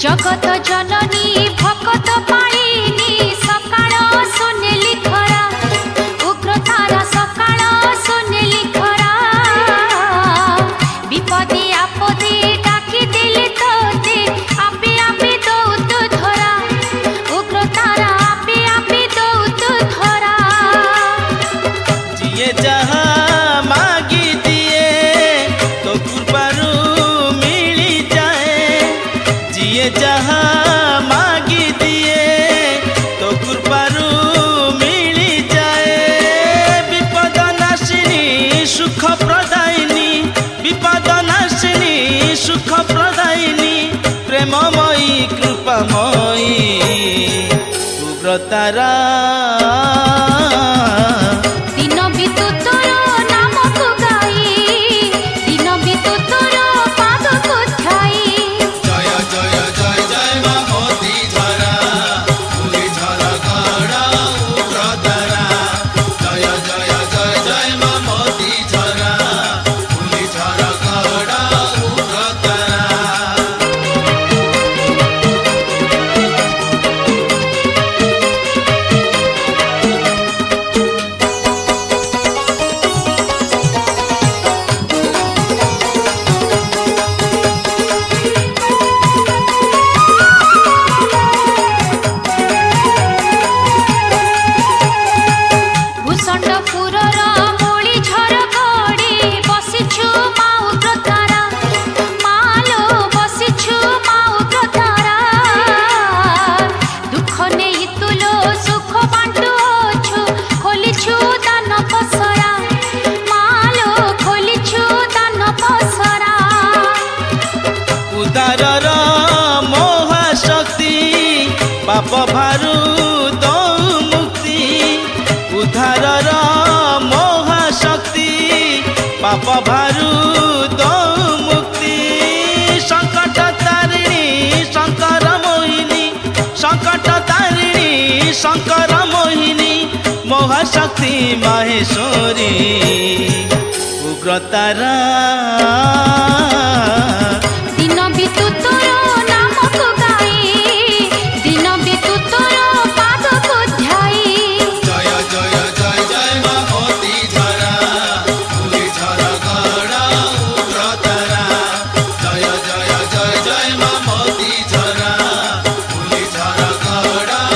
जगत जननी भकत पाइनी सकाळ सोनेली खरा उग्र तारा सकाळ सोनेली खरा विपदे आपदे डाकी दिले तोते आपे आपे दौत धरा उग्र तारा आपे आपे दौत धरा जिए जहा मागी दिए तो कृपारू मिली जाए जिए जहा मागी दिए तो कृपारू मिली जाए विपद नाशिनी सुख प्रदायिनी विपद नाशिनी सुख प्रदायिनी प्रेममयी कृपामयी उग्रतारा दिन बितु तोर नाम को गाई दिन बितु तोर पाद को ठाई जय जय जय जय मा मोती झरा फुली झरा गड़ा उग्रतारा जय जय जय जय मा मोती झरा फुली झरा गड़ा उग्रतारा भूषण्डपुरर मूली झर गड़ी बसिछु मा उग्रतारा मालो बसिछु मा उग्रतारा दुख नेई तुलो सुख बांटुछु खोलिछु दान पसरा मालो खोलिछु दान पसरा उदारर महाशक्ति पाप भारू दौ मुक्ति उद्धारर महाशक्ति पाप भारू दौ मुक्ति संकट तारिणी शंकर मोहिनी संकट तारिणी शंकर मोहिनी महाशक्ति माहेश्वरी उग्रतारा